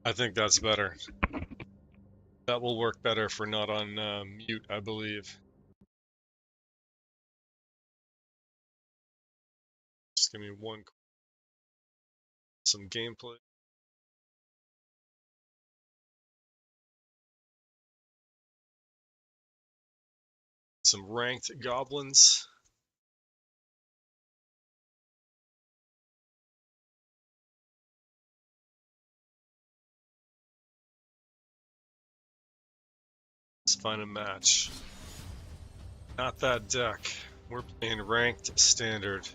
I think that's better. That will work better if we're not on mute, I believe. Just give me some gameplay. Some ranked goblins. Let's find a match. Not that deck. We're playing ranked standard.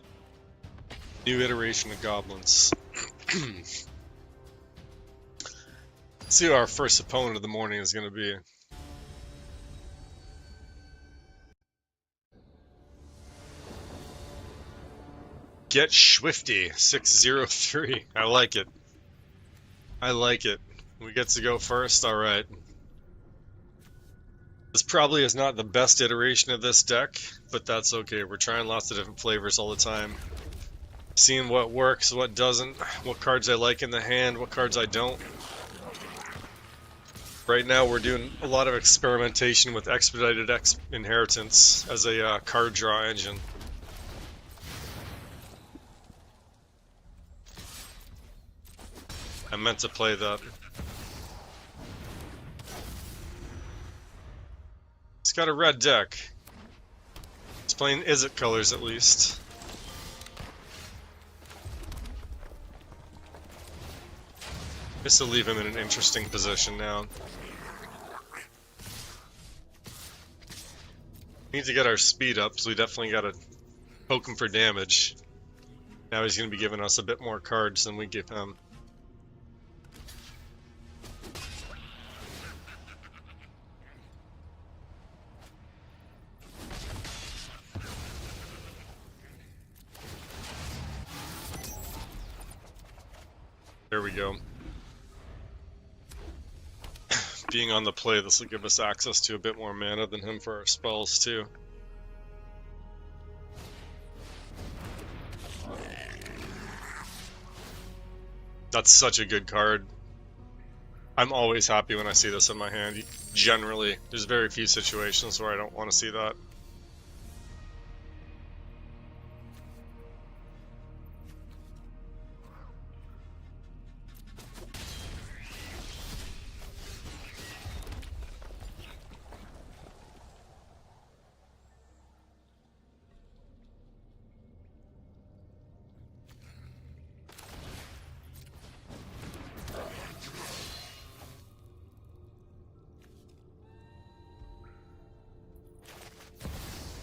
New iteration of goblins. Let's see who our first opponent of the morning is going to be. Get Swifty 603. I like it. I like it. We get to go first. All right. This probably is not the best iteration of this deck, but that's okay. We're trying lots of different flavors all the time. Seeing what works, what doesn't, what cards I like in the hand, what cards I don't. Right now we're doing a lot of experimentation with Expedited Inheritance as a card draw engine. I meant to play that. It's got a red deck. It's playing Izzet colors at least. This will leave him in an interesting position now. We need to get our speed up, so we definitely gotta poke him for damage. Now he's gonna be giving us a bit more cards than we give him. There we go. Being on the play, this will give us access to a bit more mana than him for our spells, too. That's such a good card. I'm always happy when I see this in my hand. Generally, there's very few situations where I don't want to see that.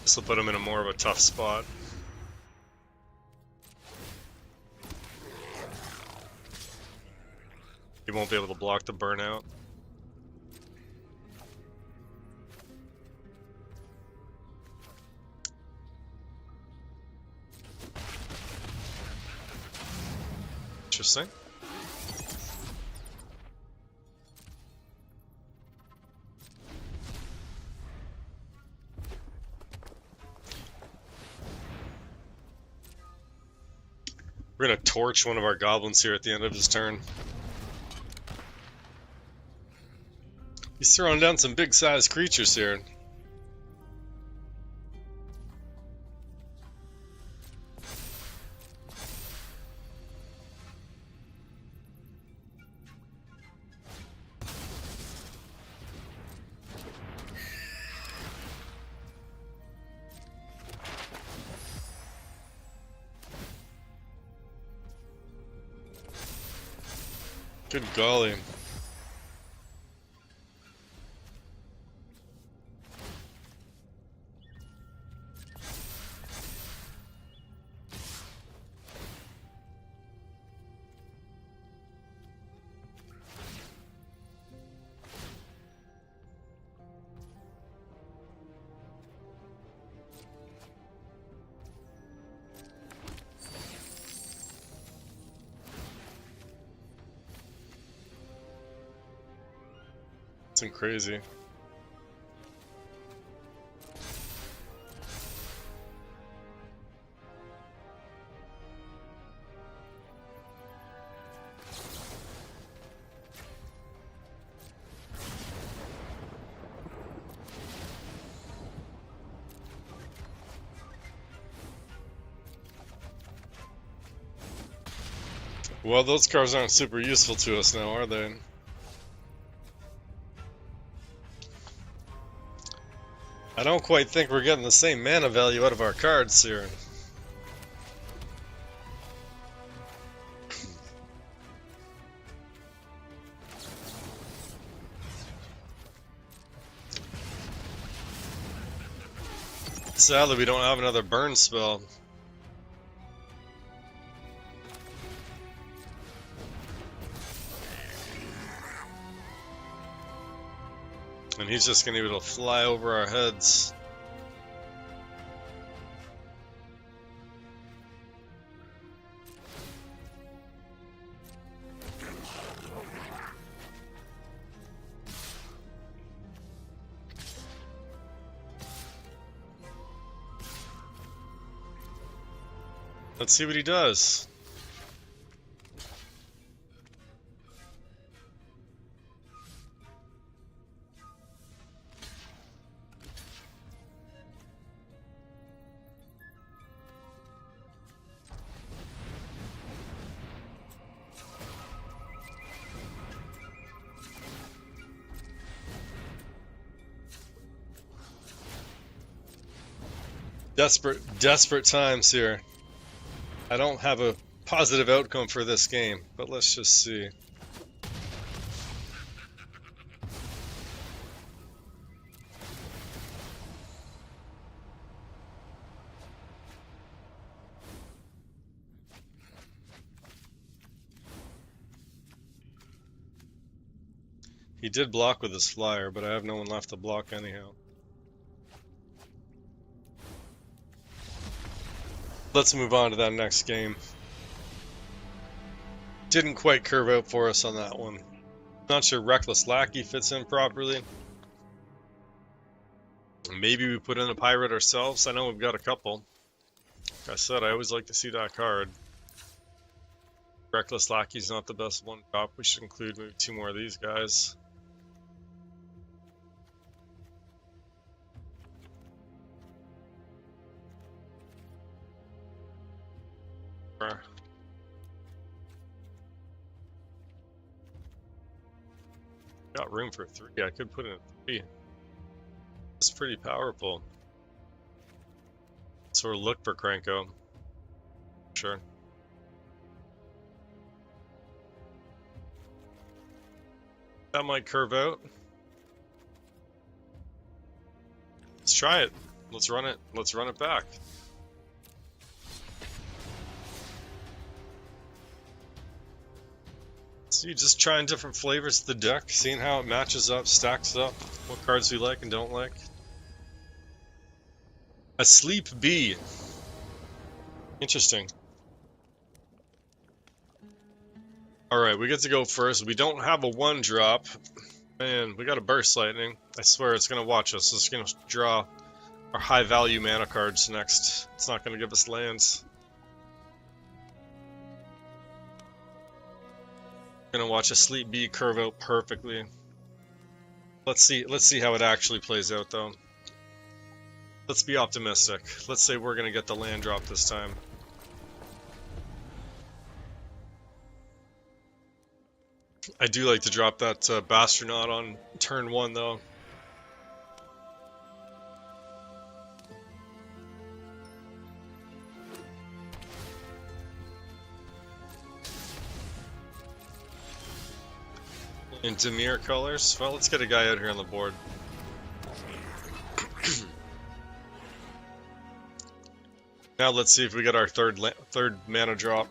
This will put him in a more of a tough spot. He won't be able to block the burnout. Interesting. We're gonna torch one of our goblins here at the end of his turn. He's throwing down some big-sized creatures here. Good golly. It's crazy. Well, those cards aren't super useful to us now, are they? I don't quite think we're getting the same mana value out of our cards here. Sadly, we don't have another burn spell. And he's just going to be able to fly over our heads. Let's see what he does. Desperate times here. I don't have a positive outcome for this game, but let's just see. He did block with his flyer, but I have no one left to block anyhow. Let's move on to that next game. Didn't quite curve out for us on that one. Not sure Reckless Lackey fits in properly. Maybe we put in a pirate ourselves. I know we've got a couple. Like I said, I always like to see that card. Reckless Lackey's not the best one drop. We should include maybe 2 more of these guys. Got room for 3. I could put in a 3. It's pretty powerful. So we'll look for Cranko. Sure. That might curve out. Let's try it. Let's run it. Let's run it back. See, just trying different flavors of the deck, seeing how it matches up, stacks up, what cards we like and don't like. A Sleep Bee. Interesting. Alright, we get to go first. We don't have a 1-drop. Man, we got a Burst Lightning. I swear it's going to watch us. It's going to draw our high-value mana cards next. It's not going to give us lands. Gonna watch a Sleep Bee curve out perfectly. Let's see how it actually plays out though. Let's be optimistic. Let's say we're gonna get the land drop this time. I do like to drop that Bastronaut on turn 1 though. In Demir colors? Well, let's get a guy out here on the board. Now let's see if we get our third mana drop.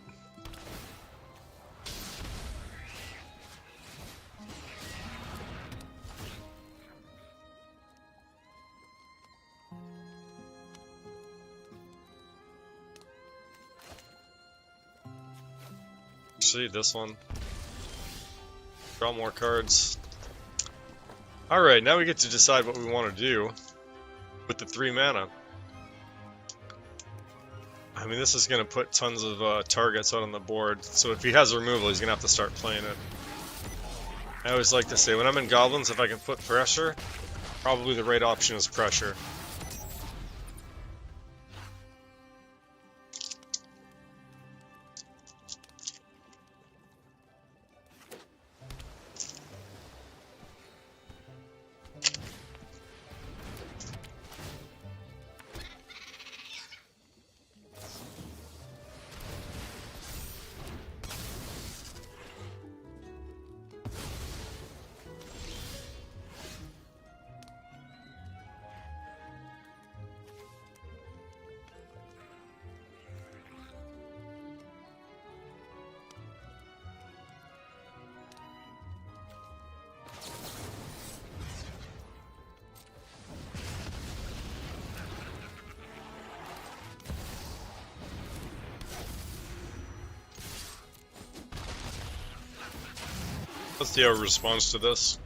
See this one. Draw more cards. Alright, now we get to decide what we want to do with the 3 mana. I mean, this is going to put tons of targets out on the board, so if he has removal, he's going to have to start playing it. I always like to say, when I'm in Goblins, if I can put pressure, probably the right option is pressure. Let's see how it responds to this.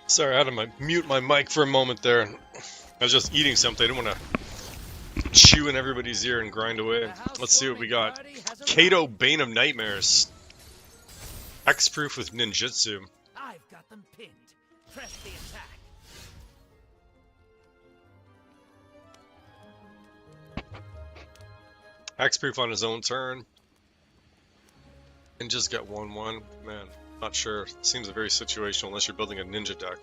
Sorry, I had to mute my mic for a moment there. I was just eating something. I didn't want to chew in everybody's ear and grind away. Let's see what we got. Kato, Bane of Nightmares. Hexproof with ninjutsu. I've got them pinned. Press the attack. Hexproof on his own turn. And just get 1/1. Man, not sure. Seems very situational unless you're building a ninja deck.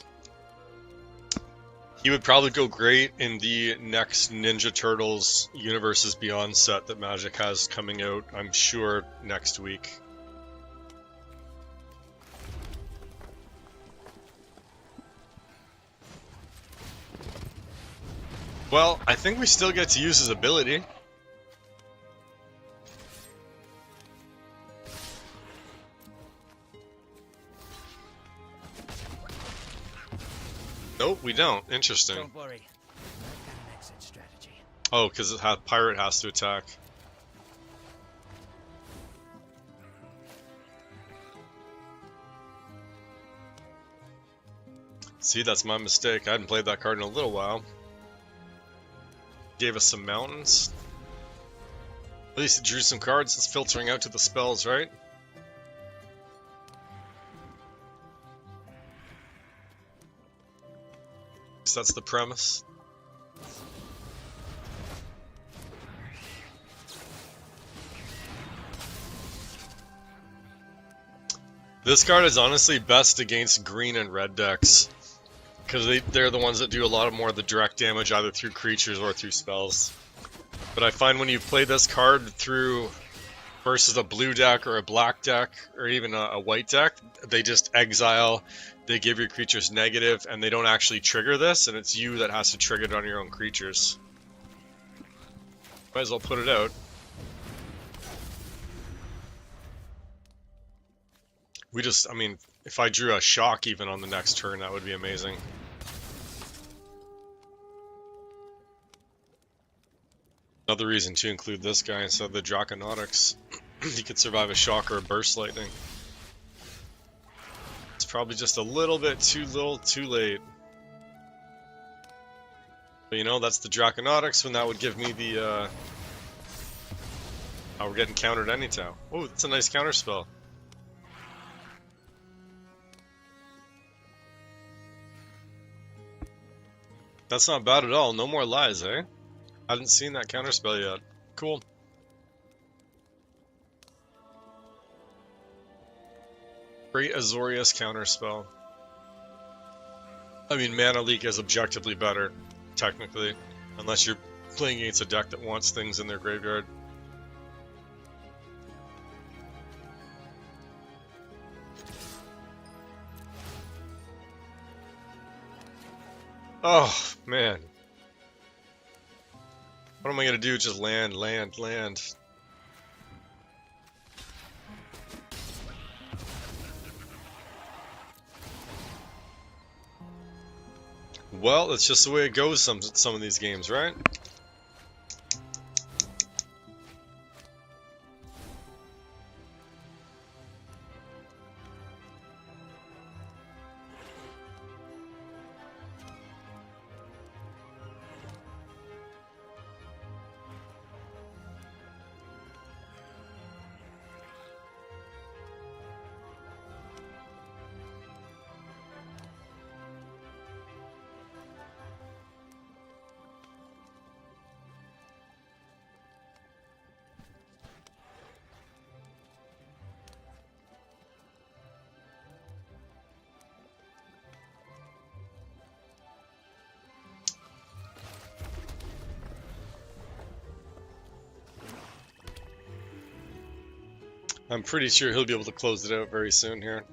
He would probably go great in the next Ninja Turtles Universes Beyond set that Magic has coming out, I'm sure, next week. Well, I think we still get to use his ability. Nope, we don't. Interesting. Don't worry. I've got an exit strategy. Oh, because Pirate has to attack. See, that's my mistake. I hadn't played that card in a little while. Gave us some mountains. At least it drew some cards. It's filtering out to the spells, right? So that's the premise. This card is honestly best against green and red decks, because they're the ones that do a lot more of the direct damage either through creatures or through spells. But I find when you play this card through versus a blue deck or a black deck or even a white deck, they just exile, they give your creatures negative, and they don't actually trigger this, and it's you that has to trigger it on your own creatures. Might as well put it out. I mean, if I drew a shock even on the next turn, that would be amazing. Another reason to include this guy instead of the Draconautics. He could survive a shock or a burst lightning. It's probably just a little bit too late. But you know, that's the Draconautics when that would give me the, we're getting countered anytime. Oh, that's a nice counter spell. That's not bad at all. No more lies, eh? I hadn't seen that counterspell yet. Cool. Great Azorius counterspell. I mean, Mana Leak is objectively better, technically. Unless you're playing against a deck that wants things in their graveyard. Oh, man. What am I gonna do? Just land. Well, that's just the way it goes some of these games, right? I'm pretty sure he'll be able to close it out very soon here.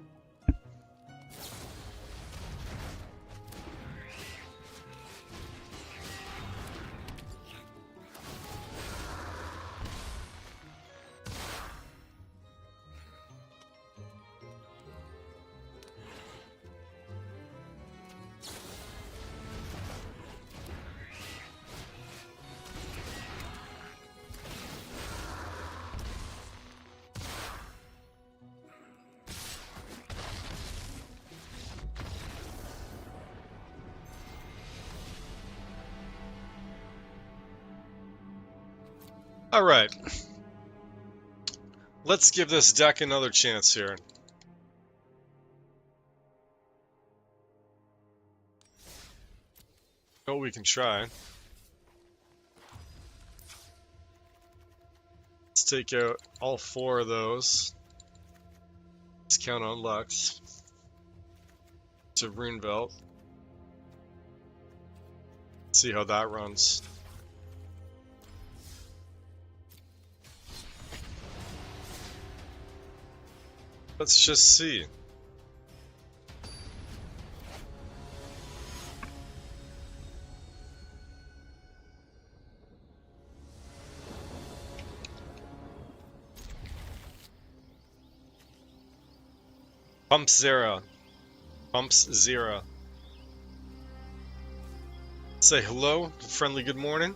Alright. Let's give this deck another chance here. Oh, we can try. Let's take out all 4 of those. Let's count on Lux. To Rune Belt. See how that runs. Let's just see. Pumps Zera. Pumps Zera. Say hello, friendly good morning.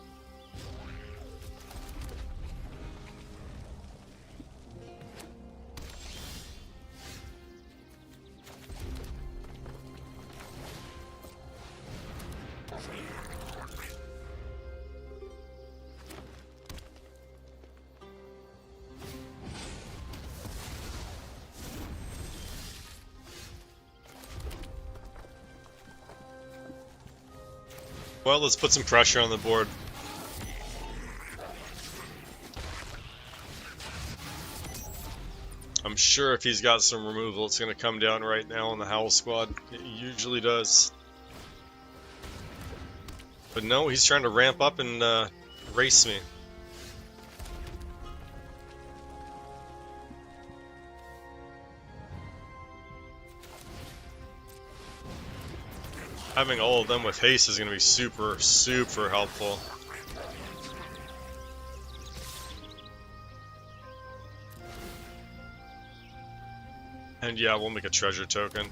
Well, let's put some pressure on the board. I'm sure if he's got some removal, it's going to come down right now on the Howl Squad. It usually does. But no, he's trying to ramp up and race me. Having all of them with haste is going to be super, super helpful. And yeah, we'll make a treasure token.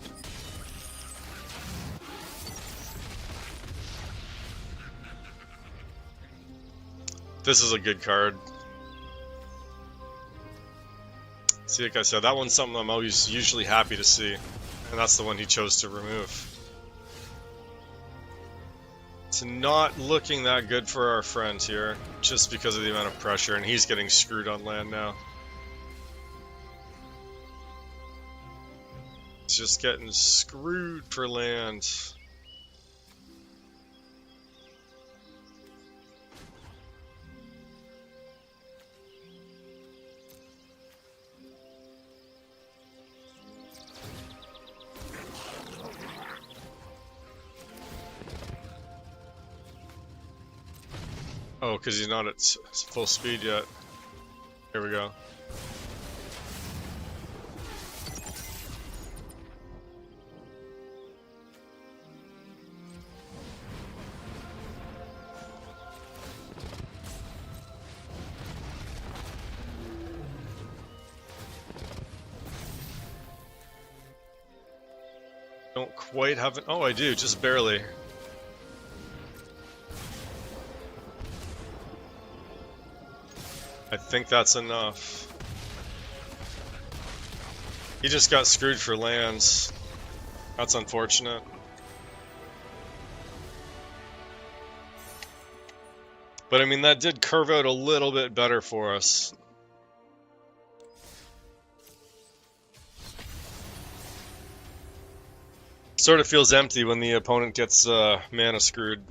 This is a good card. See, like I said, that one's something I'm always usually happy to see. And that's the one he chose to remove. It's not looking that good for our friend here, just because of the amount of pressure, and he's getting screwed on land now. He's just getting screwed for land. Oh, because he's not at full speed yet. Here we go. Don't quite have it. Oh, I do, just barely. I think that's enough. He just got screwed for lands. That's unfortunate. But I mean, that did curve out a little bit better for us. Sort of feels empty when the opponent gets mana screwed.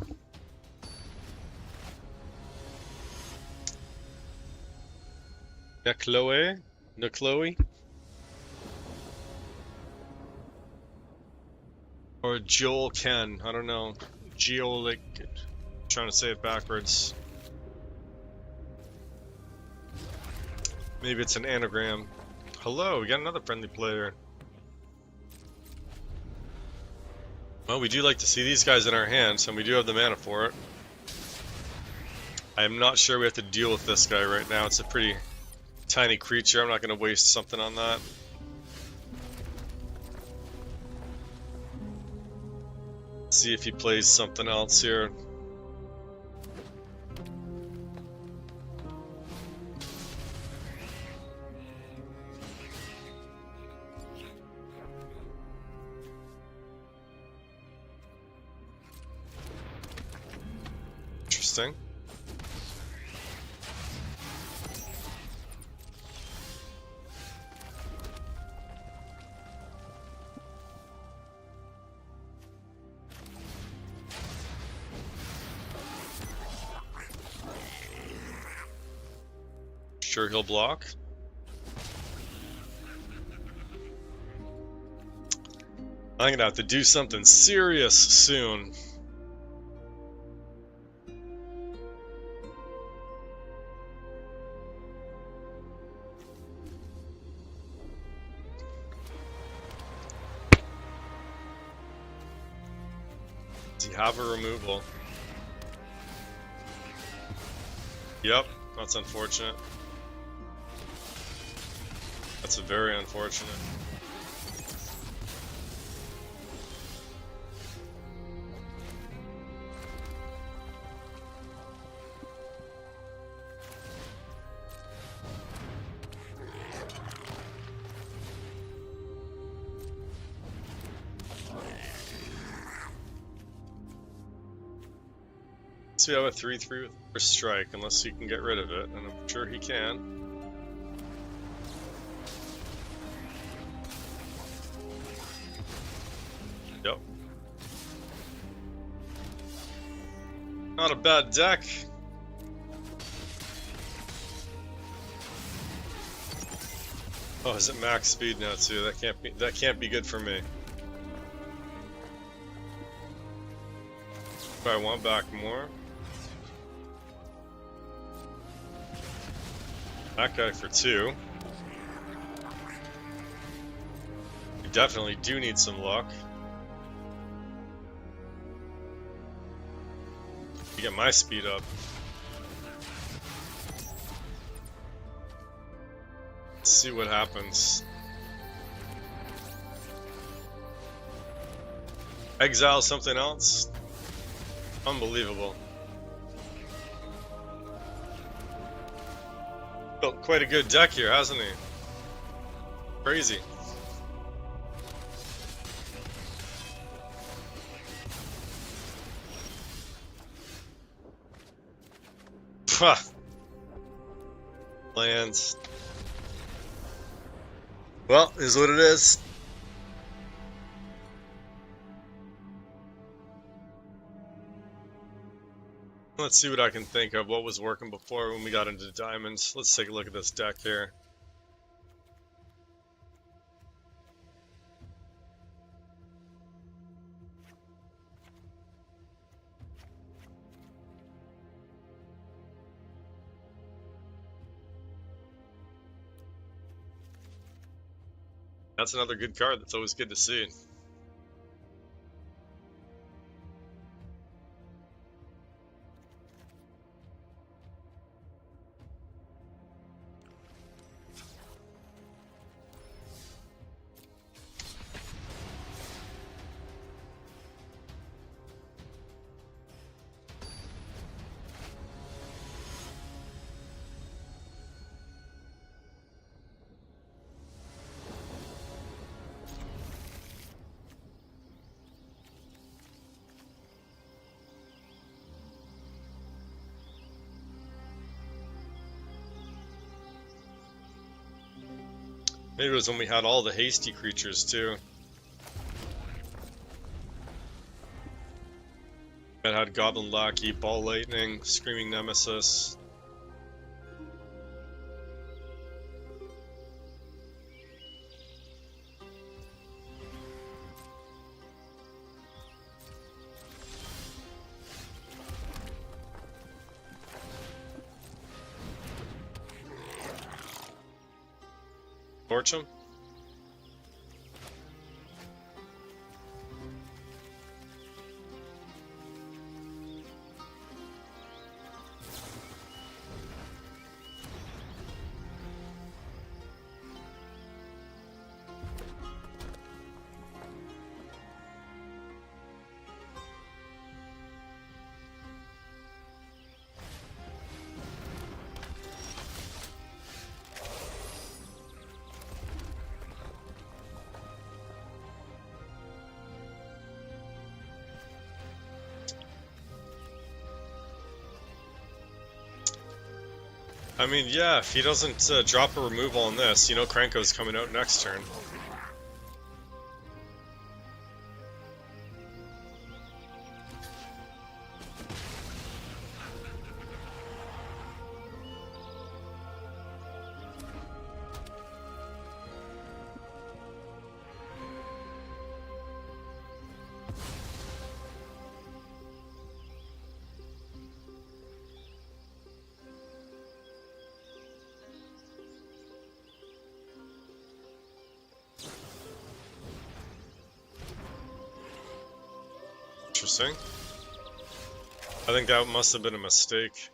Chloe? No Chloe? Or Joel Ken, I don't know. Geolic, trying to say it backwards. Maybe it's an anagram. Hello, we got another friendly player. Well, we do like to see these guys in our hands, and we do have the mana for it. I am not sure we have to deal with this guy right now. It's a pretty tiny creature. I'm not going to waste something on that. Let's see if he plays something else here. Interesting. Sure he'll block. I'm gonna have to do something serious soon. Does he have a removal? Yep, that's unfortunate. That's very unfortunate. So we have a 3/3 with first strike, unless he can get rid of it, and I'm sure he can. Yep. Not a bad deck. Oh, is it max speed now too? That can't be good for me. Do I want back more? That guy for 2. We definitely do need some luck. You get my speed up. Let's see what happens. Exile something else? Unbelievable. Built quite a good deck here, hasn't he? Crazy. Pah. Lands. Well, is what it is. Let's see what I can think of. What was working before when we got into diamonds. Let's take a look at this deck here. That's another good card. That's always good to see. Maybe it was when we had all the hasty creatures too. It had Goblin Lackey, Ball Lightning, Screaming Nemesis. Torch him? I mean, yeah, if he doesn't drop a removal on this, you know Kranko's coming out next turn. Interesting. I think that must have been a mistake.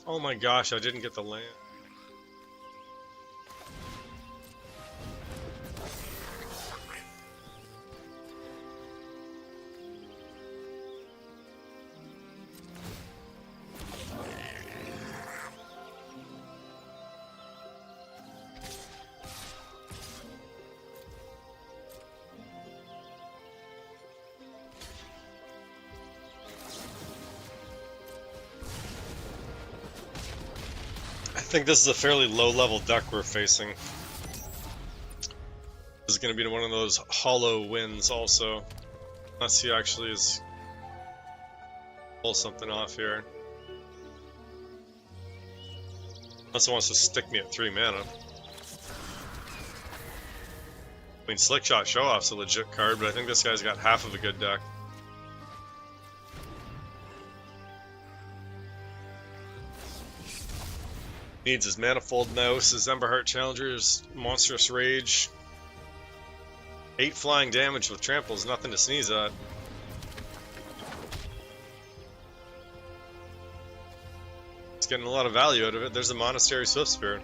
Oh my gosh, I didn't get the land. I think this is a fairly low-level deck we're facing. This is going to be one of those hollow wins also. Unless he actually is... pull something off here. Unless he wants to stick me at 3 mana. I mean, Slickshot Show-Off's a legit card, but I think this guy's got half of a good deck. Needs his Manifold Mouse, his Emberheart Challenger, his Monstrous Rage. 8 flying damage with Trample is nothing to sneeze at. He's getting a lot of value out of it. There's a Monastery Swiftspear. I'm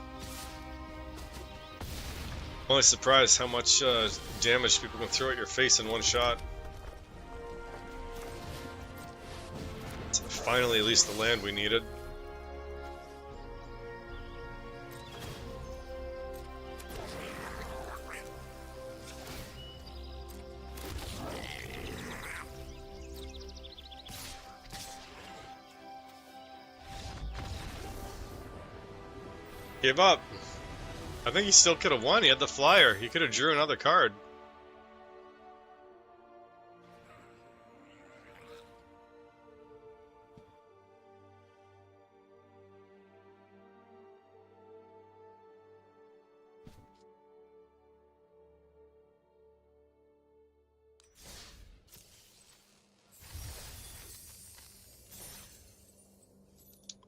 only surprised how much damage people can throw at your face in one shot. So finally, at least the land we needed. Gave up. I think he still could have won. He had the flyer. He could have drew another card.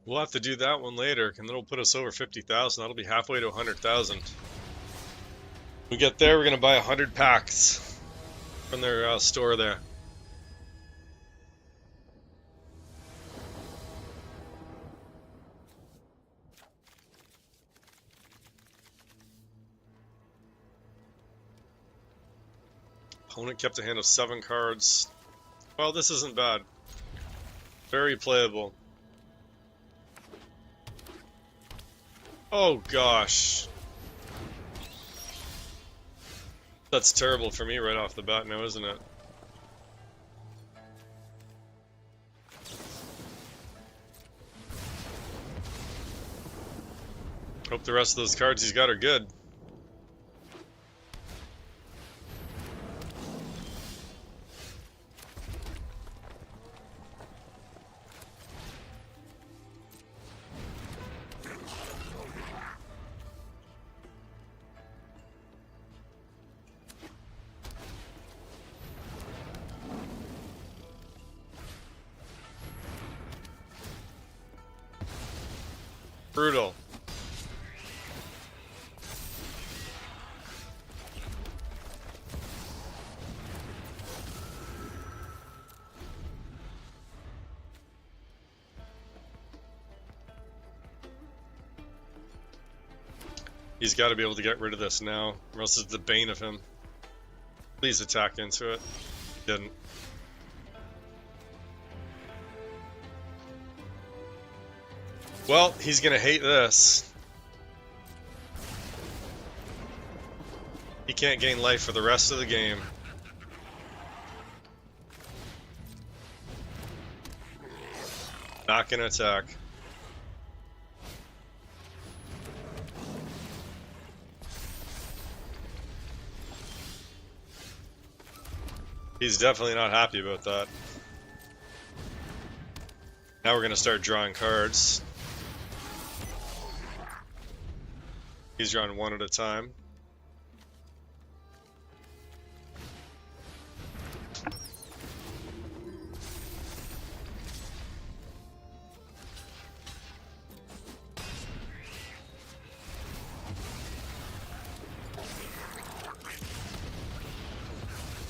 We'll have to do that one later, and then it'll put us over 50,000. That'll be halfway to 100,000. We get there, we're gonna buy 100 packs from their store there. Opponent kept a hand of 7 cards. Well, this isn't bad. Very playable. Oh gosh. That's terrible for me right off the bat now, isn't it? Hope the rest of those cards he's got are good. Brutal. He's got to be able to get rid of this now, or else it's the bane of him. Please attack into it. Didn't. Well, he's gonna hate this. He can't gain life for the rest of the game. Not gonna attack. He's definitely not happy about that. Now we're gonna start drawing cards. He's drawing one at a time.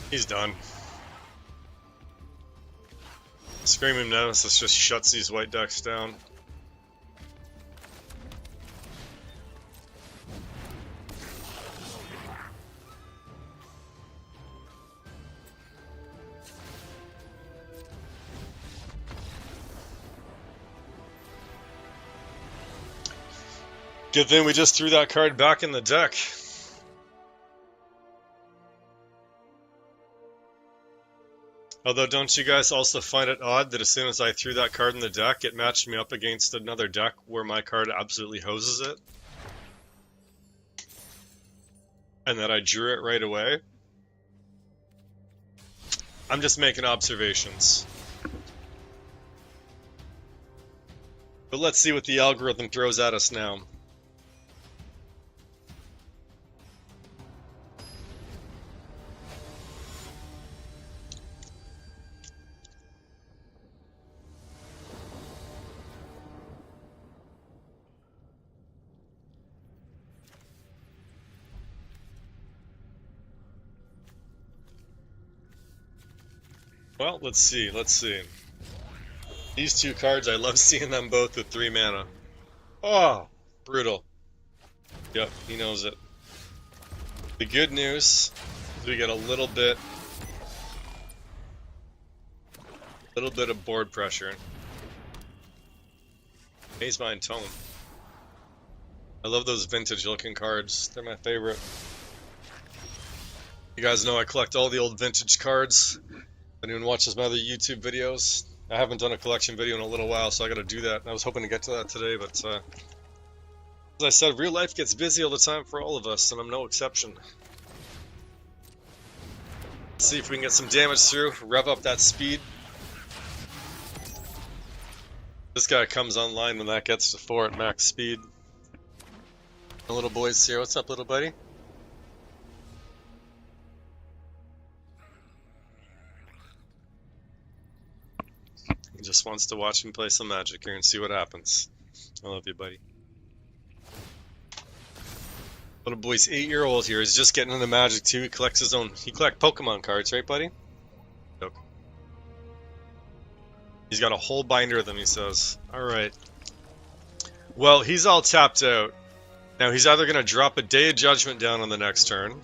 He's done. Screaming Nemesis just shuts these white decks down. Good thing we just threw that card back in the deck. Although, don't you guys also find it odd that as soon as I threw that card in the deck, it matched me up against another deck where my card absolutely hoses it? And that I drew it right away? I'm just making observations. But let's see what the algorithm throws at us now. Well, let's see. These two cards, I love seeing them both with 3 mana. Oh, brutal. Yep, he knows it. The good news is we get a little bit of board pressure. Maze Mind Tome. I love those vintage looking cards. They're my favorite. You guys know I collect all the old vintage cards. Anyone watches my other YouTube videos? I haven't done a collection video in a little while, so I gotta do that. I was hoping to get to that today, but as I said, real life gets busy all the time for all of us, and I'm no exception. Let's see if we can get some damage through, rev up that speed. This guy comes online when that gets to 4 at max speed. The little boy's here. What's up, little buddy? He just wants to watch me play some Magic here and see what happens. I love you, buddy. Little boy's 8-year-old here. He's just getting into Magic too. He collects his own. He collects Pokemon cards, right, buddy? Nope. He's got a whole binder of them, he says. Alright. Well, he's all tapped out. Now, he's either going to drop a Day of Judgment down on the next turn.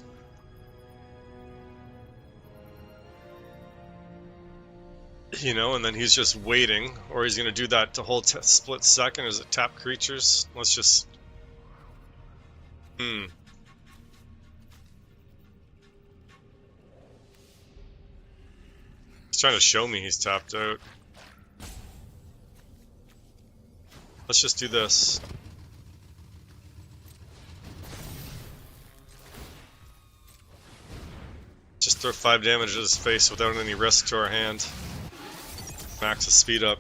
You know, and then he's just waiting. Or he's going to do that to whole split second. Is it tap creatures? Let's just... He's trying to show me he's tapped out. Let's just do this. Throw 5 damage at his face without any risk to our hand. Max his speed up.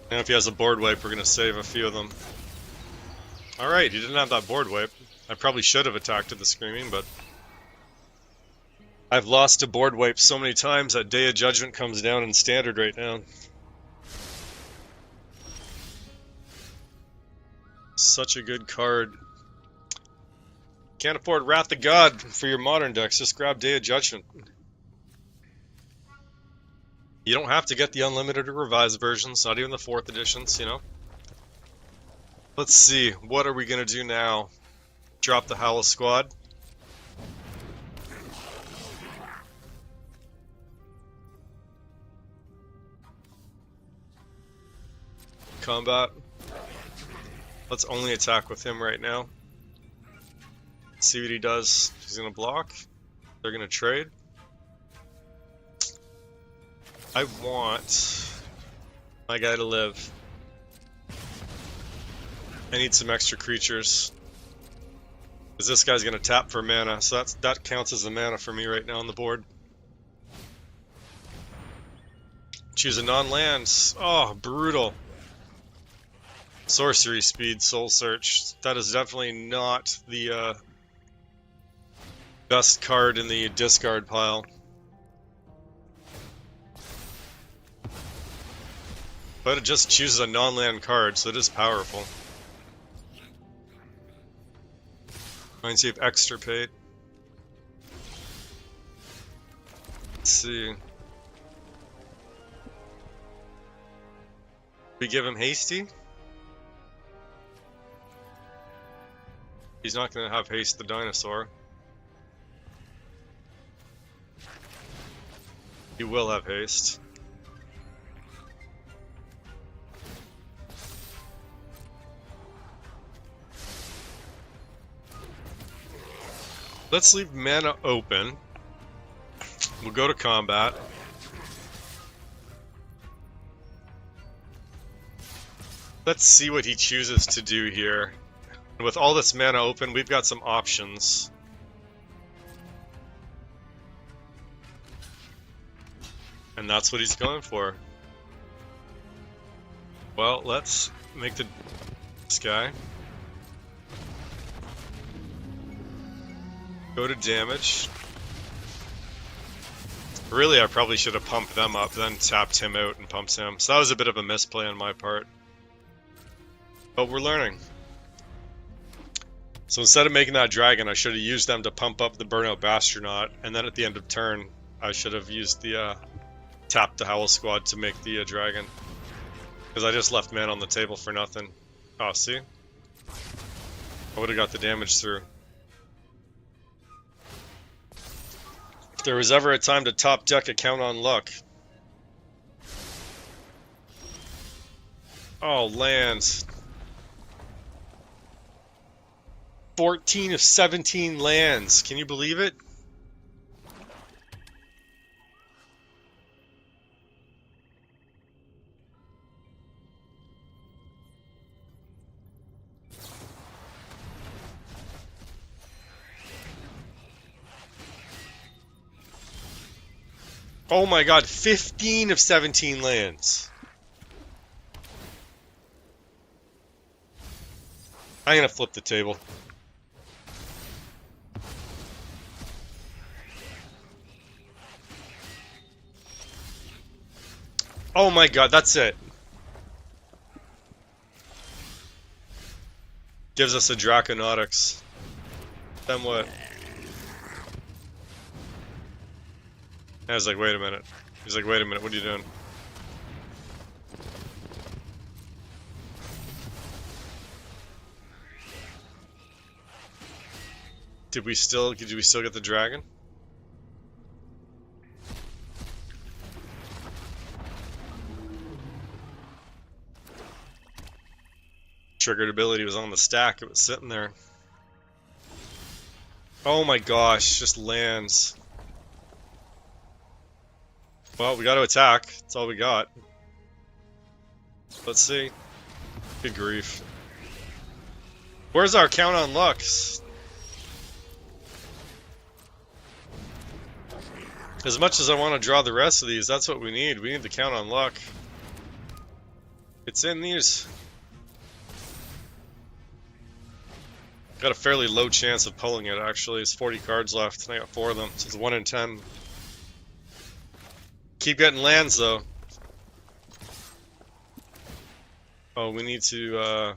And if he has a board wipe, we're gonna save a few of them. Alright, he didn't have that board wipe. I probably should have attacked at the Screaming, but I've lost a board wipe so many times that Day of Judgment comes down in Standard right now. Such a good card. Can't afford Wrath of God for your modern decks, just grab Day of Judgment. You don't have to get the unlimited or revised versions, not even the 4th editions, you know. Let's see, what are we gonna do now? Drop the Howl Squad. Combat. Let's only attack with him right now. See what he does. He's gonna block. They're gonna trade. I want my guy to live. I need some extra creatures. Because this guy's gonna tap for mana, so that counts as the mana for me right now on the board. Choose a non-lands. Oh, brutal. Sorcery speed, Soul Search. That is definitely not the best card in the discard pile. But it just chooses a non-land card, so it is powerful. Reminds you of Extirpate. Let's see. We give him Hasty? He's not going to have Haste the Dinosaur. He will have Haste. Let's leave mana open. We'll go to combat. Let's see what he chooses to do here. And with all this mana open, we've got some options. And that's what he's going for. Well, let's make this guy. Go to damage. Really, I probably should have pumped them up, then tapped him out and pumped him. So that was a bit of a misplay on my part. But we're learning. So instead of making that dragon, I should have used them to pump up the Burnout Bastronaut, and then at the end of turn, I should have used the tap the Howl Squad to make the dragon. Because I just left mana on the table for nothing. Oh, see? I would have got the damage through. If there was ever a time to top deck a Count on Luck. Oh, lands. 14 of 17 lands. Can you believe it? Oh my god, 15 of 17 lands. I'm gonna flip the table. Oh my god, that's it. Gives us a Draconautics. Then what? I was like, wait a minute. He's like, wait a minute, what are you doing? Did we still get the dragon? Triggered ability was on the stack, it was sitting there. Oh my gosh, just lands. Well, we got to attack. That's all we got. Let's see. Good grief. Where's our Count on Lucks? As much as I want to draw the rest of these, that's what we need. We need the count on luck. It's in these. Got a fairly low chance of pulling it, actually. It's 40 cards left, and I got 4 of them, so it's 1 in 10. Keep getting lands, though. Oh, we need to,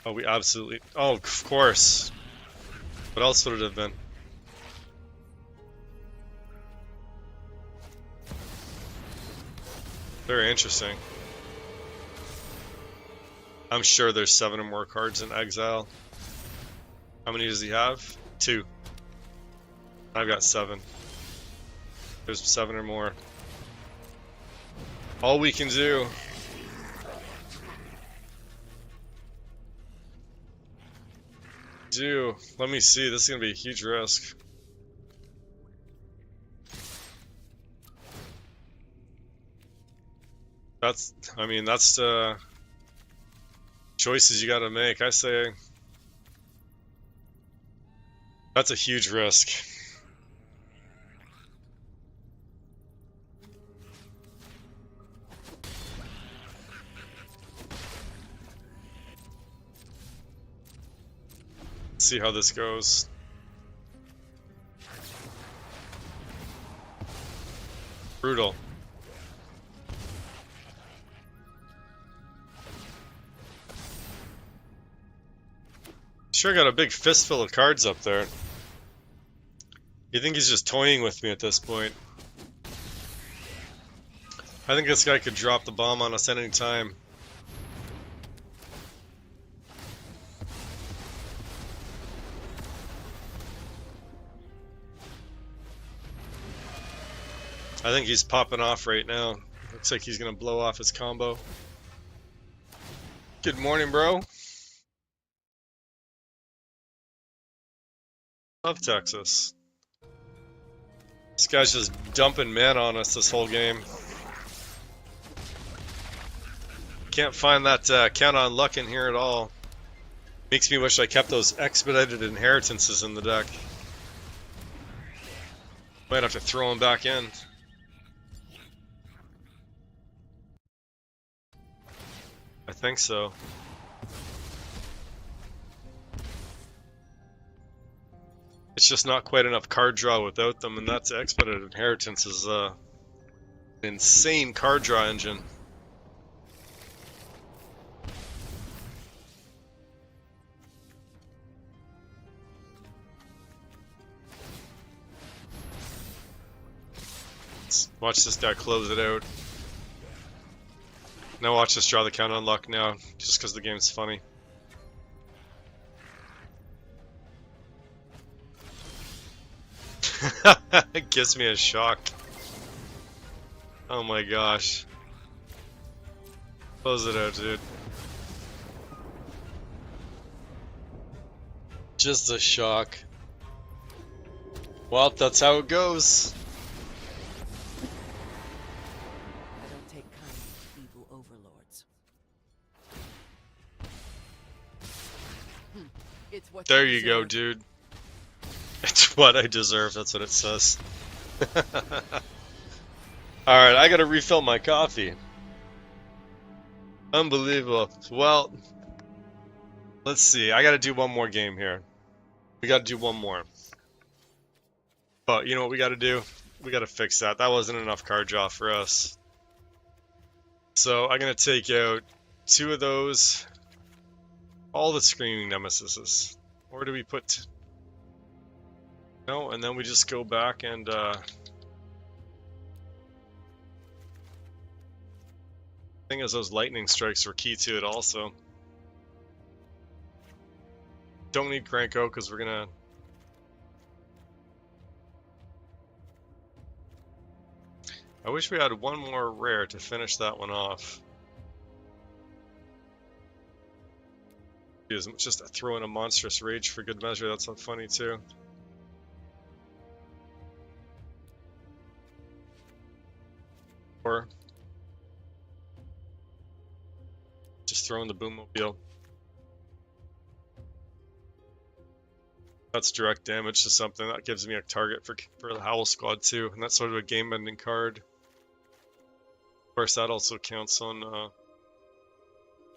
oh, we absolutely... Oh, of course. What else would it have been? Very interesting. I'm sure there's 7 or more cards in exile. How many does he have? 2. I've got 7. There's 7 or more. All we can do. Let me see. This is gonna be a huge risk. That's choices you gotta make. I say that's a huge risk. Let's see how this goes. Brutal. Sure got a big fistful of cards up there. You think he's just toying with me at this point? I think this guy could drop the bomb on us at any time. I think he's popping off right now. Looks like he's gonna blow off his combo. Good morning, bro. Love Texas. This guy's just dumping mana on us this whole game. Can't find that count on luck in here at all. Makes me wish I kept those expedited inheritances in the deck. Might have to throw them back in. I think so. It's just not quite enough card draw without them, and that's Expedited Inheritance is an insane card draw engine. Let's watch this guy close it out. Now watch us draw the count on luck now, just because the game's funny. It gives me a shock. Oh my gosh. Close it out, dude. Just a shock. Well, that's how it goes. I don't take kindly to evil overlords. It's what There you go, deserve. dude. It's what I deserve, that's what it says. Alright, I gotta refill my coffee. Unbelievable. Well, let's see. I gotta do one more game here. We gotta do one more. But you know what we gotta do? We gotta fix that. That wasn't enough card draw for us. So I'm gonna take out 2 of those. All the Screaming Nemesises. Where do we put... No, and then we just go back and thing is, those lightning strikes were key to it also. Don't need Cranko because we're gonna... I wish we had one more rare to finish that one off. Just throw in a monstrous rage for good measure, that's not funny too. Or just throw in the Boommobile. That's direct damage to something. That gives me a target for the Howl Squad too, and that's sort of a game-ending card. Of course, that also counts on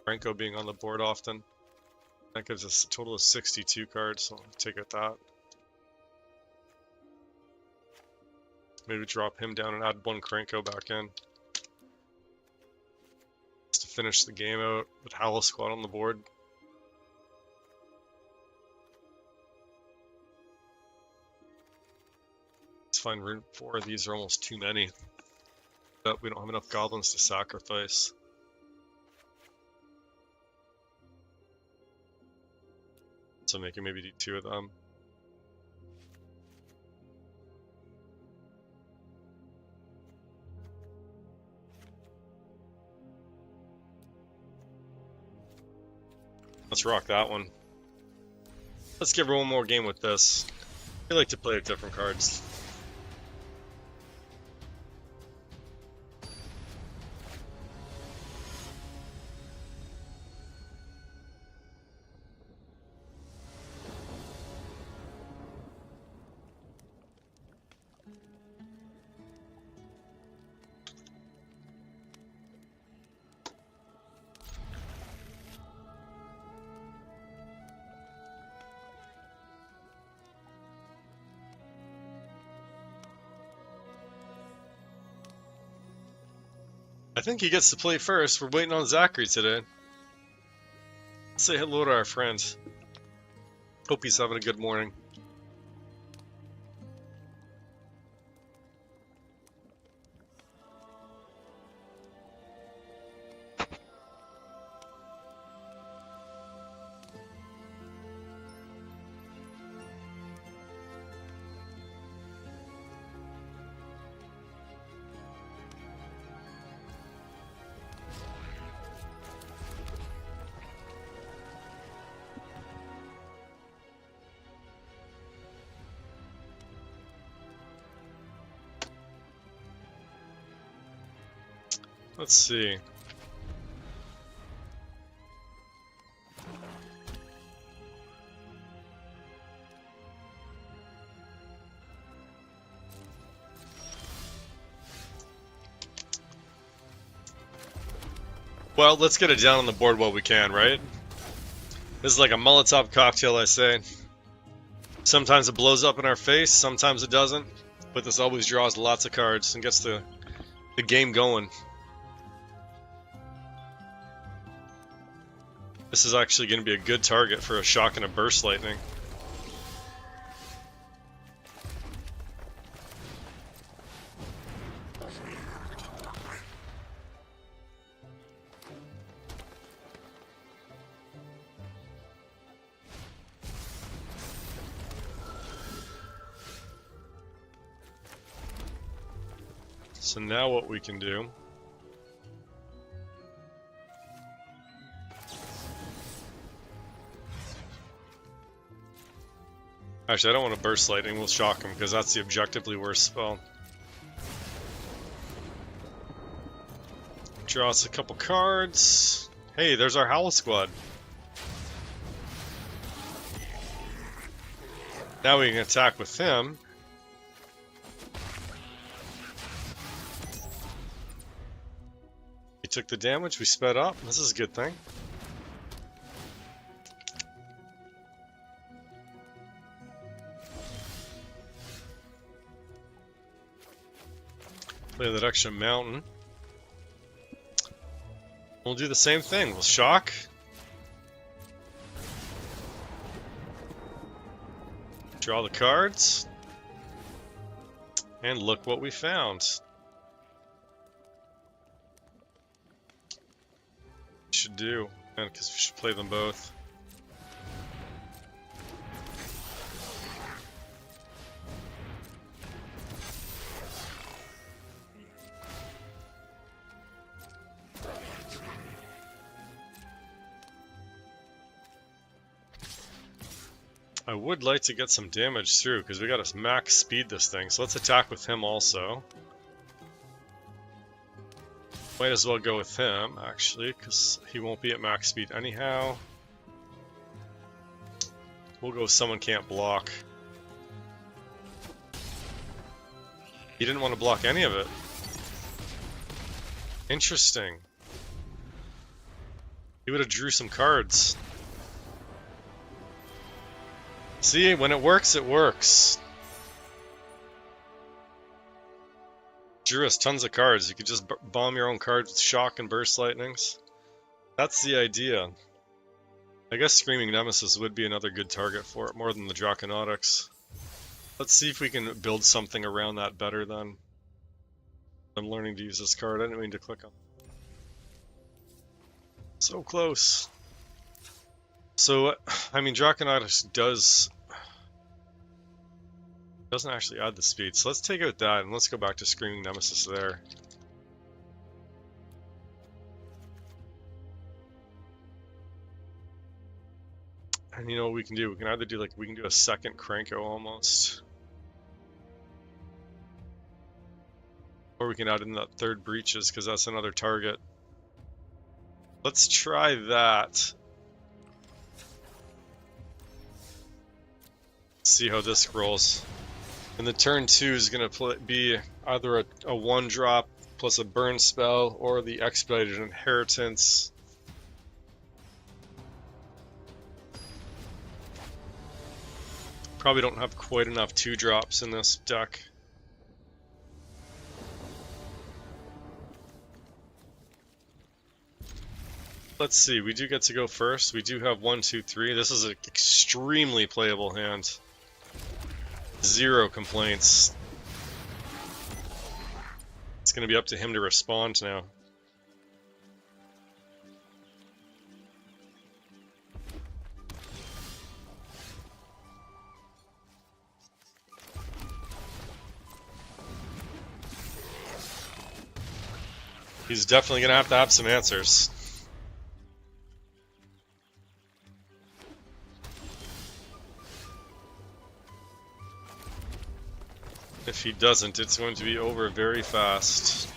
Franco being on the board often. That gives us a total of 62 cards, so I'll take it that. Maybe drop him down and add one Franco back in. Just to finish the game out with Howl Squad on the board. Let's find room 4. These are almost too many. But we don't have enough goblins to sacrifice. So I can maybe do 2 of them. Let's rock that one. Let's give her one more game with this. I like to play with different cards. I think he gets to play first. We're waiting on Zachary today. Let's say hello to our friends. Hope he's having a good morning. Let's see. Well, let's get it down on the board while we can, right? This is like a Molotov cocktail, I say. Sometimes it blows up in our face, sometimes it doesn't. But this always draws lots of cards and gets the game going. This is actually going to be a good target for a Shock and a Burst Lightning. So now what we can do actually, I don't want to Burst Lightning, we'll Shock him, because that's the objectively worst spell. Draw us a couple cards. Hey, there's our Howl Squad. Now we can attack with him. He took the damage, we sped up. This is a good thing. Play that extra mountain. We'll do the same thing. We'll Shock. Draw the cards. And look what we found. Should do, because we should play them both. I would like to get some damage through because we got to max speed this thing, so let's attack with him also. Might as well go with him, actually, because he won't be at max speed anyhow. We'll go someone can't block. He didn't want to block any of it. Interesting. He would have drew some cards. See, when it works, it works. Drew us tons of cards. You could just bomb your own cards with shock and burst lightnings. That's the idea. I guess Screaming Nemesis would be another good target for it, more than the Draconautics. Let's see if we can build something around that better then. I'm learning to use this card. I didn't mean to click on. So close. So, I mean, Draconautics doesn't actually add the speed. So let's take out that and let's go back to Screaming Nemesis there. And you know what we can do? We can either do we can do a second Cranko almost. Or we can add in that third Breaches because that's another target. Let's try that. See how this rolls. And the turn 2 is going to be either a 1-drop plus a burn spell or the Expedited Inheritance. Probably don't have quite enough 2-drops in this deck. Let's see, we do get to go first. We do have 1, 2, 3. This is an extremely playable hand. 0 complaints. It's going to be up to him to respond now. He's definitely going to have some answers. If he doesn't, it's going to be over very fast.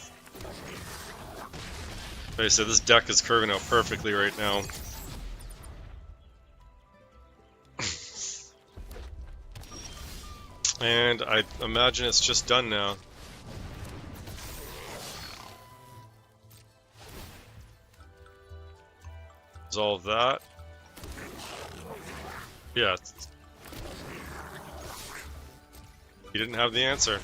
Like I said, this deck is curving out perfectly right now. And I imagine it's just done now. Resolve that. Yeah. He didn't have the answer.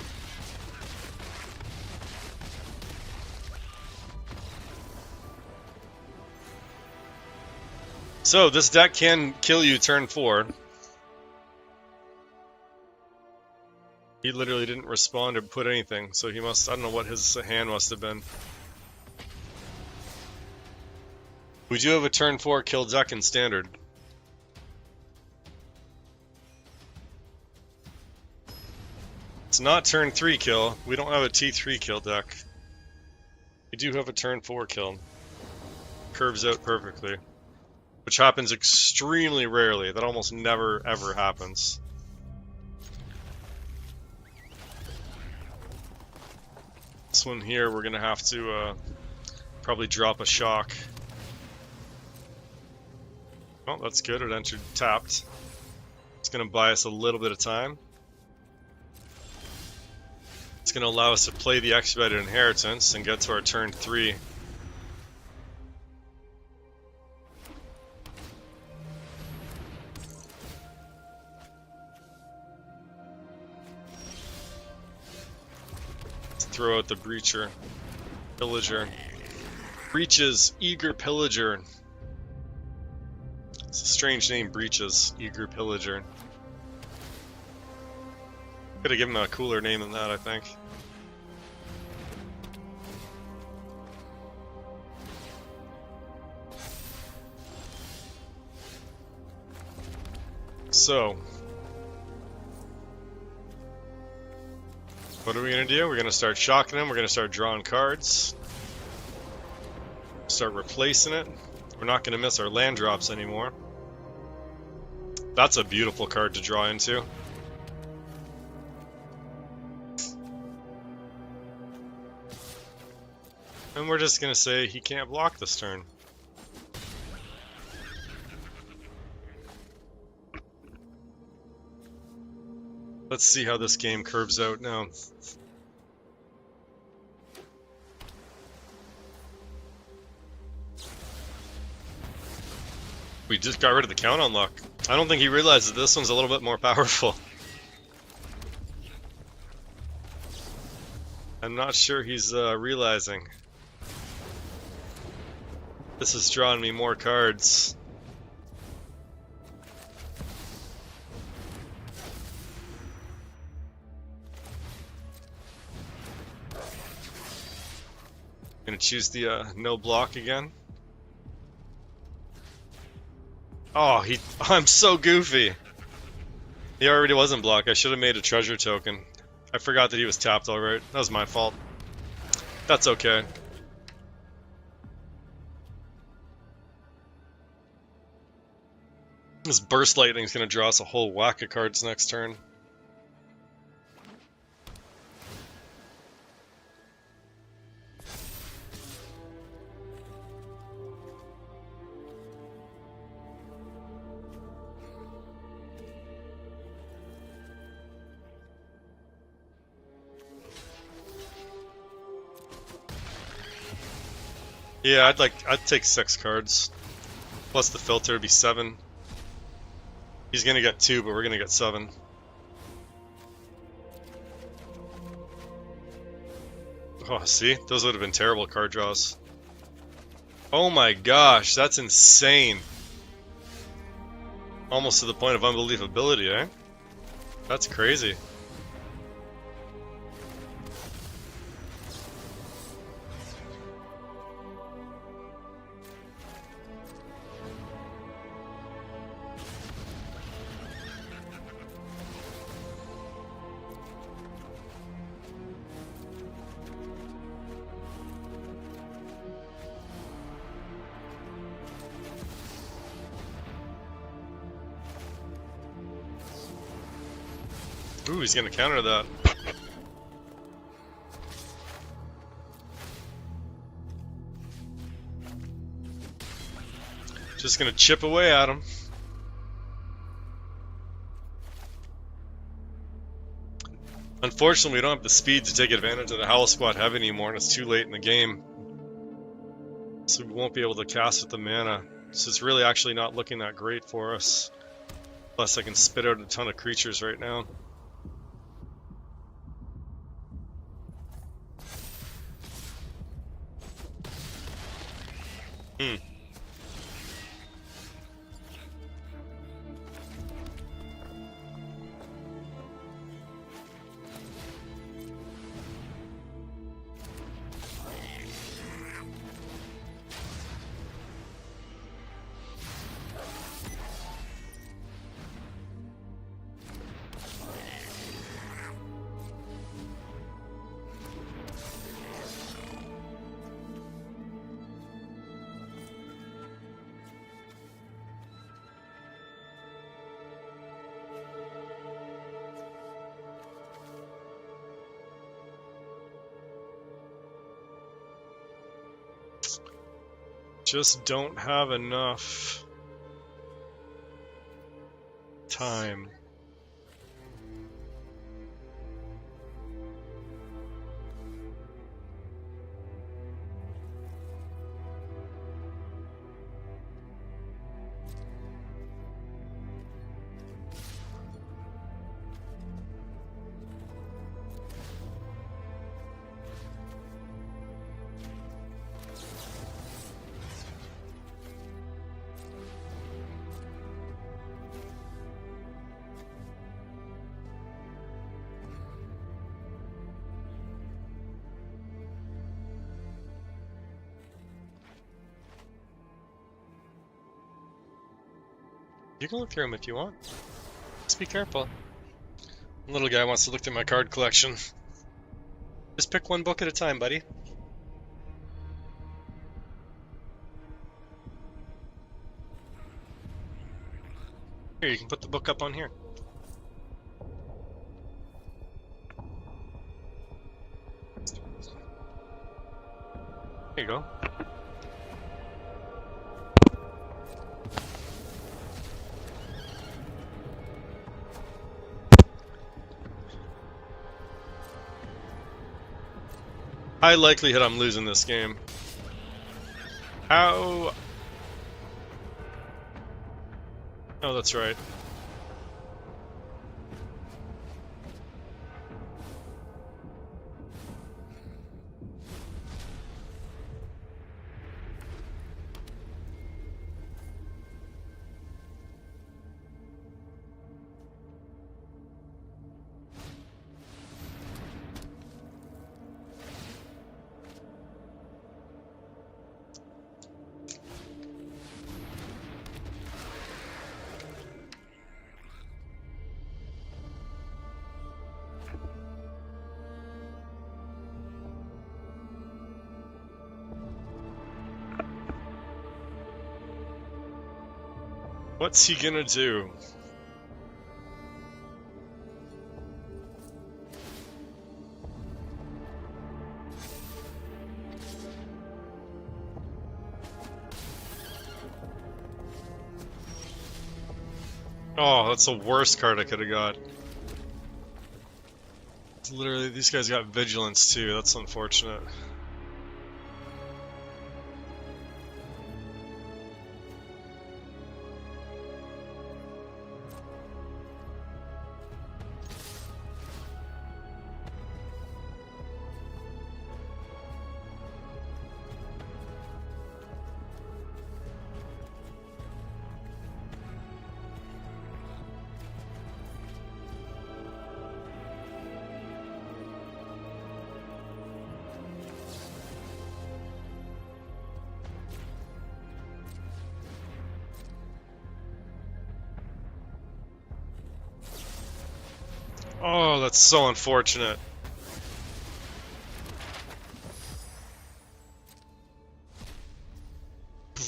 So this deck can kill you turn 4. He literally didn't respond or put anything, so he must, I don't know what his hand must have been. We do have a turn 4 kill deck in Standard. It's not turn 3 kill. We don't have a T3 kill deck. We do have a turn 4 kill. Curves out perfectly. Which happens extremely rarely. That almost never ever happens. This one here, we're gonna have to probably drop a shock. Oh, that's good. It entered tapped. It's gonna buy us a little bit of time. It's going to allow us to play the Expedited Inheritance and get to our turn 3. Let's throw out the Breacher. Pillager. Breaches, Eager Pillager. It's a strange name, Breaches, Eager Pillager. Could have given him a cooler name than that, I think. So, what are we going to do? We're going to start shocking him. We're going to start drawing cards. Start replacing it. We're not going to miss our land drops anymore. That's a beautiful card to draw into. And we're just going to say he can't block this turn. Let's see how this game curves out now. We just got rid of the count on luck. I don't think he realized that this one's a little bit more powerful. I'm not sure he's realizing. This is drawing me more cards. Gonna choose the no block again. Oh, I'm so goofy. He already wasn't blocked. I should have made a treasure token. I forgot that he was tapped alright. That was my fault. That's okay. This burst lightning is gonna draw us a whole whack of cards next turn. Yeah, I'd take 6 cards. Plus the filter would be 7. He's gonna get 2, but we're gonna get 7. Oh, see? Those would have been terrible card draws. Oh my gosh, that's insane. Almost to the point of unbelievability, eh? That's crazy. Ooh, he's gonna counter that. Just gonna chip away at him. Unfortunately, we don't have the speed to take advantage of the Howl Squad Heavy anymore, and it's too late in the game. So we won't be able to cast with the mana. So it's really actually not looking that great for us. Plus I can spit out a ton of creatures right now. Just don't have enough time. You can look through them if you want. Just be careful. The little guy wants to look through my card collection. Just pick one book at a time, buddy. Here, you can put the book up on here. There you go. High likelihood I'm losing this game. How? Oh, that's right. What's he gonna do? Oh, that's the worst card I could have got. It's literally, these guys got vigilance too. That's unfortunate. Oh, that's so unfortunate.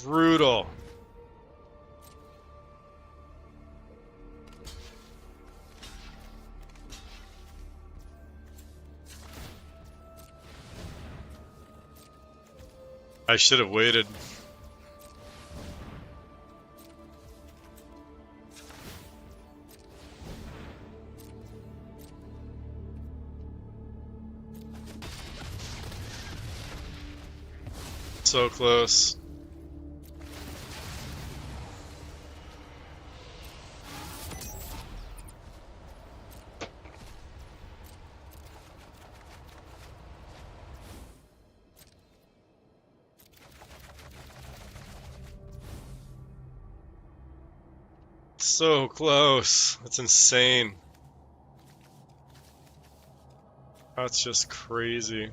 Brutal. I should have waited. So close. So close. That's insane. That's just crazy.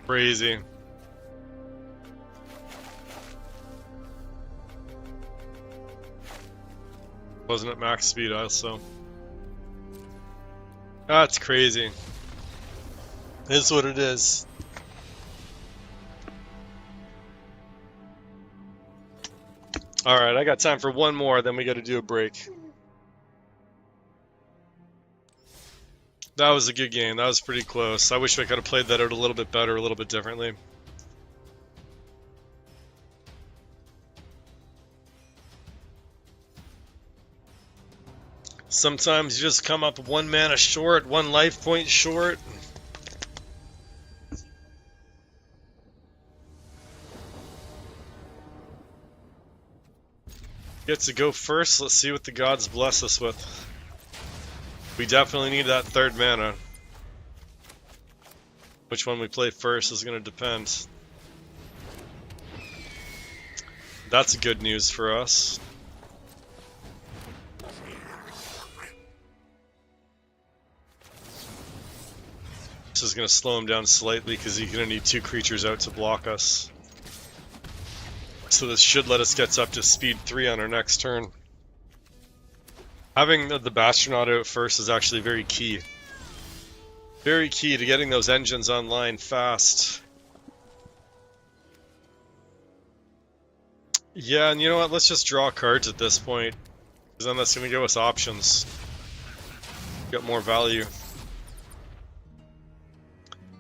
Crazy. Wasn't at max speed also. That's crazy. It is what it is. Alright, I got time for one more, then we gotta do a break. That was a good game. That was pretty close. I wish I could have played that out a little bit better, a little bit differently. Sometimes you just come up one mana short, one life point short. Gets to go first. Let's see what the gods bless us with. We definitely need that third mana. Which one we play first is going to depend. That's good news for us. This is going to slow him down slightly because he's going to need 2 creatures out to block us. So this should let us get up to speed 3 on our next turn. Having the Bastronaut out first is actually very key. Very key to getting those engines online fast. Yeah, and you know what? Let's just draw cards at this point. Because then that's going to give us options. Get more value.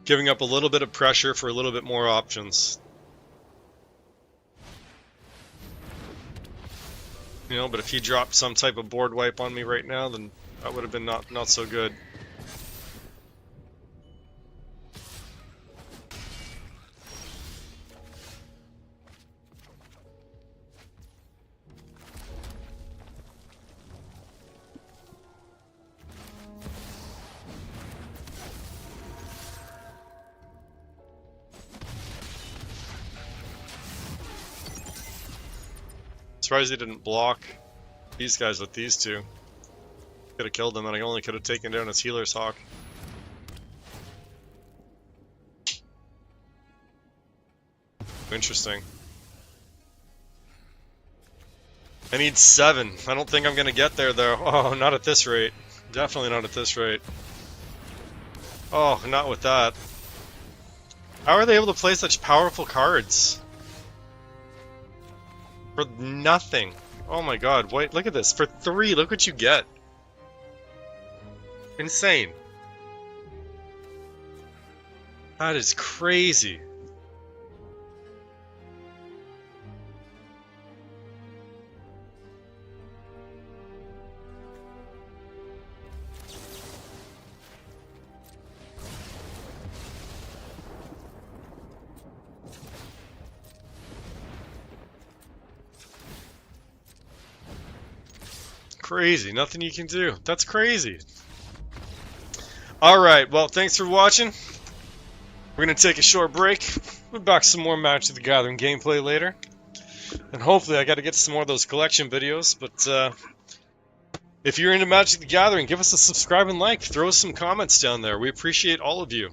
Giving up a little bit of pressure for a little bit more options. You know, but if he dropped some type of board wipe on me right now, then that would have been not so good. Surprised he didn't block these guys with these two. Could have killed them, and I only could have taken down his healer's hawk. Interesting. I need 7. I don't think I'm gonna get there though. Oh, not at this rate. Definitely not at this rate. Oh, not with that. How are they able to play such powerful cards? For nothing. Oh my god, wait, look at this. For 3, look what you get. Insane. That is crazy. Crazy, nothing you can do. That's crazy. Alright, well, thanks for watching. We're going to take a short break. We'll be back some more Magic the Gathering gameplay later. And hopefully I got to get some more of those collection videos. But if you're into Magic the Gathering, give us a subscribe and like. Throw us some comments down there. We appreciate all of you.